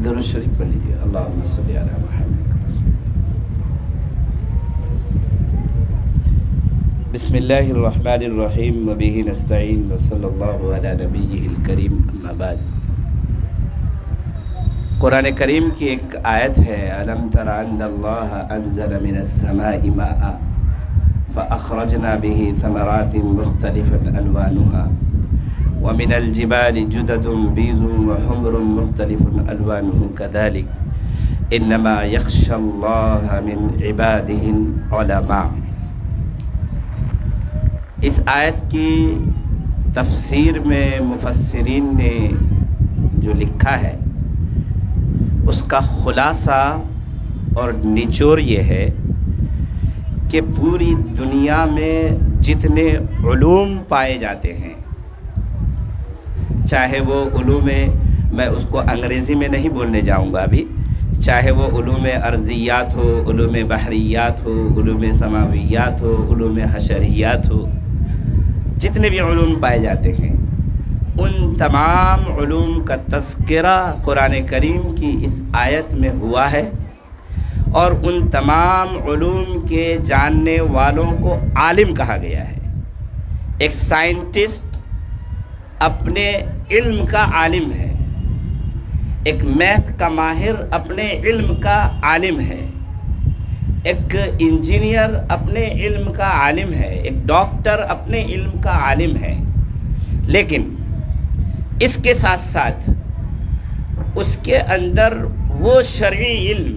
درود شریف پڑھ لیجیے. اللہم صلی علی محمد. بسم اللہ الرحمن الرحیم وبہ نستعین وصلی اللہ علی نبیہ الکریم. اما بعد. قرآن کریم کی ایک آیت ہے الم تر ان اللہ انزل من السماء ماء فاخرجنا به ثمرات مختلفا الوانها ومن الجبال جدد بيض وحمر مختلف الوانه كذلك انما يخشى الله من عباده العلماء. اس آیت کی تفسیر میں مفسرین نے جو لکھا ہے اس کا خلاصہ اور نچوڑ یہ ہے کہ پوری دنیا میں جتنے علوم پائے جاتے ہیں، چاہے وہ علوم، میں اس کو انگریزی میں نہیں بولنے جاؤں گا ابھی، چاہے وہ علوم ارضیات ہو، علوم بحریات ہو، علوم سماویات ہو، علوم حشریات ہو، جتنے بھی علوم پائے جاتے ہیں ان تمام علوم کا تذکرہ قرآن کریم کی اس آیت میں ہوا ہے، اور ان تمام علوم کے جاننے والوں کو عالم کہا گیا ہے. ایک سائنٹسٹ اپنے علم کا عالم ہے، ایک میتھ کا ماہر اپنے علم کا عالم ہے، ایک انجینئر اپنے علم کا عالم ہے، ایک ڈاکٹر اپنے علم کا عالم ہے. لیکن اس کے ساتھ ساتھ اس کے اندر وہ شرعی علم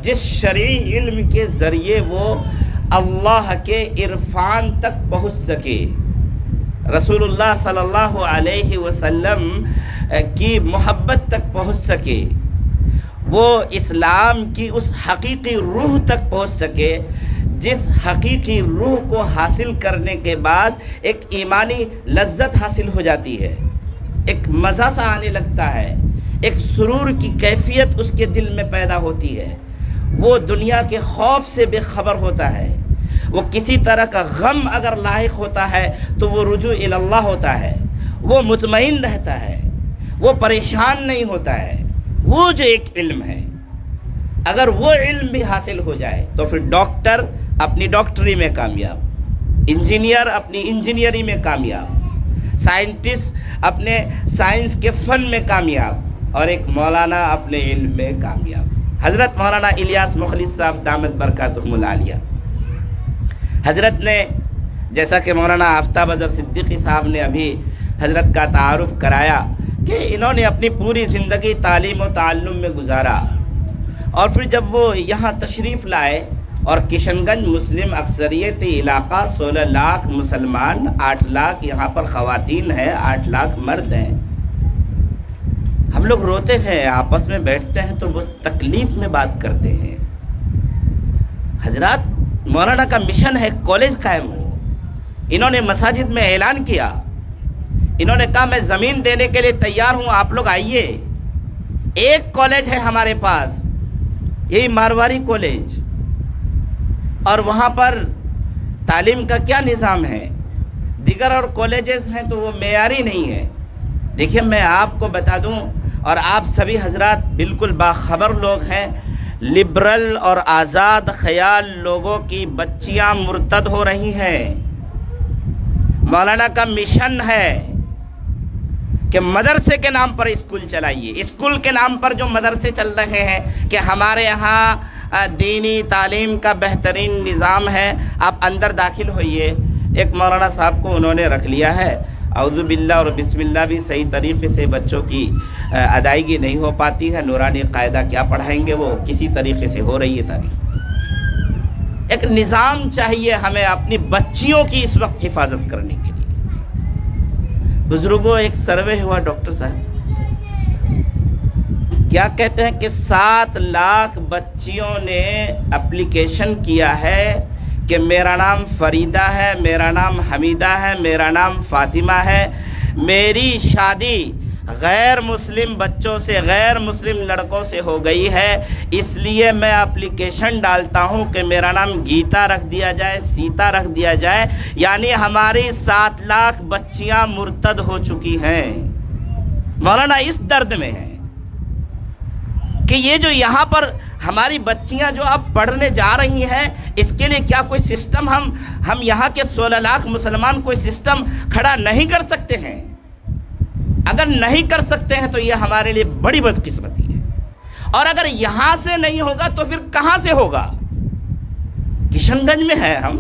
جس شرعی علم کے ذریعے وہ اللہ کے عرفان تک پہنچ سکے، رسول اللہ صلی اللہ علیہ وسلم کی محبت تک پہنچ سکے، وہ اسلام کی اس حقیقی روح تک پہنچ سکے جس حقیقی روح کو حاصل کرنے کے بعد ایک ایمانی لذت حاصل ہو جاتی ہے، ایک مزہ سا آنے لگتا ہے، ایک سرور کی کیفیت اس کے دل میں پیدا ہوتی ہے. وہ دنیا کے خوف سے بے خبر ہوتا ہے، وہ کسی طرح کا غم اگر لاحق ہوتا ہے تو وہ رجوع الی اللہ ہوتا ہے، وہ مطمئن رہتا ہے، وہ پریشان نہیں ہوتا ہے. وہ جو ایک علم ہے، اگر وہ علم بھی حاصل ہو جائے تو پھر ڈاکٹر اپنی ڈاکٹری میں کامیاب، انجینئر اپنی انجینئری میں کامیاب، سائنٹسٹ اپنے سائنس کے فن میں کامیاب، اور ایک مولانا اپنے علم میں کامیاب. حضرت مولانا الیاس مخلص صاحب دامت برکاتہم العالیہ، حضرت نے جیسا کہ مولانا آفتاب اظہر صدیقی صاحب نے ابھی حضرت کا تعارف کرایا کہ انہوں نے اپنی پوری زندگی تعلیم و تعلم میں گزارا، اور پھر جب وہ یہاں تشریف لائے اور کشن گنج مسلم اکثریتی علاقہ 16 لاکھ مسلمان، 8 لاکھ یہاں پر خواتین ہیں، 8 لاکھ مرد ہیں. ہم لوگ روتے ہیں، آپس میں بیٹھتے ہیں تو وہ تکلیف میں بات کرتے ہیں. حضرات مولانا کا مشن ہے کالج قائم ہو. انہوں نے مساجد میں اعلان کیا، انہوں نے کہا میں زمین دینے کے لیے تیار ہوں، آپ لوگ آئیے. ایک کالج ہے ہمارے پاس، یہی مارواڑی کالج، اور وہاں پر تعلیم کا کیا نظام ہے؟ دیگر اور کالجز ہیں تو وہ معیاری نہیں ہے. دیکھیے میں آپ کو بتا دوں، اور آپ سبھی حضرات بالکل باخبر لوگ ہیں، لبرل اور آزاد خیال لوگوں کی بچیاں مرتد ہو رہی ہیں. مولانا کا مشن ہے کہ مدرسے کے نام پر اسکول چلائیے. اسکول کے نام پر جو مدرسے چل رہے ہیں کہ ہمارے یہاں دینی تعلیم کا بہترین نظام ہے، آپ اندر داخل ہوئیے. ایک مولانا صاحب کو انہوں نے رکھ لیا ہے، اعوذ باللہ اور بسم اللہ بھی صحیح طریقے سے بچوں کی ادائیگی نہیں ہو پاتی ہے. نورانی قاعدہ کیا پڑھائیں گے، وہ کسی طریقے سے ہو رہی ہے تعلیم. ایک نظام چاہیے ہمیں اپنی بچیوں کی اس وقت حفاظت کرنے کے لیے. بزرگوں ایک سروے ہوا ڈاکٹر صاحب، کیا کہتے ہیں کہ 7 لاکھ بچیوں نے اپلیکیشن کیا ہے کہ میرا نام فریدہ ہے، میرا نام حمیدہ ہے، میرا نام فاطمہ ہے، میری شادی غیر مسلم بچوں سے، غیر مسلم لڑکوں سے ہو گئی ہے، اس لیے میں اپلیکیشن ڈالتا ہوں کہ میرا نام گیتا رکھ دیا جائے، سیتا رکھ دیا جائے. یعنی ہماری 7 لاکھ بچیاں مرتد ہو چکی ہیں. مولانا اس درد میں ہیں. کہ یہ جو یہاں پر ہماری بچیاں جو اب پڑھنے جا رہی ہیں، اس کے لیے کیا کوئی سسٹم ہم یہاں کے 16 لاکھ مسلمان کوئی سسٹم کھڑا نہیں کر سکتے ہیں؟ اگر نہیں کر سکتے ہیں تو یہ ہمارے لیے بڑی بدقسمتی ہے، اور اگر یہاں سے نہیں ہوگا تو پھر کہاں سے ہوگا؟ کشن گنج میں ہے ہم،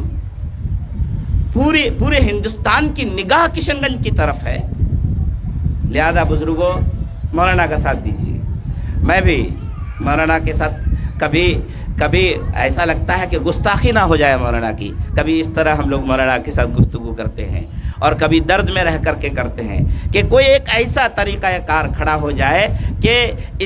پورے ہندوستان کی نگاہ کشن گنج کی طرف ہے، لہذا بزرگوں مولانا کا ساتھ دیجیے۔ میں بھی مولانا کے ساتھ کبھی ایسا لگتا ہے کہ گستاخی نہ ہو جائے مولانا کی، کبھی اس طرح ہم لوگ مولانا کے ساتھ گفتگو کرتے ہیں، اور کبھی درد میں رہ کر کے کرتے ہیں کہ کوئی ایک ایسا طریقہ کار کھڑا ہو جائے کہ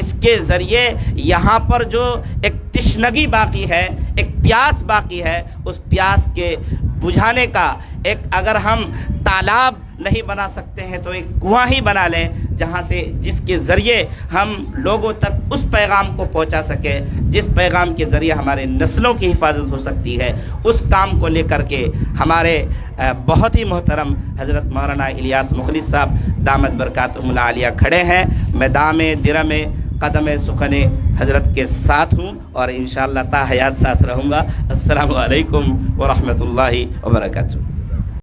اس کے ذریعے یہاں پر جو ایک تشنگی باقی ہے، ایک پیاس باقی ہے، اس پیاس کے بجھانے کا ایک، اگر ہم تالاب نہیں بنا سکتے ہیں تو ایک کنواں ہی بنا لیں، جہاں سے جس کے ذریعے ہم لوگوں تک اس پیغام کو پہنچا سکیں جس پیغام کے ذریعے ہمارے نسلوں کی حفاظت ہو سکتی ہے۔ اس کام کو لے کر کے ہمارے بہت ہی محترم حضرت مولانا الیاس مخلص صاحب دامت برکاتہم العالیہ کھڑے ہیں۔ میں دام درم قدم سخن حضرت کے ساتھ ہوں، اور انشاءاللہ تا حیات ساتھ رہوں گا۔ السلام علیکم ورحمۃ اللہ وبرکاتہ۔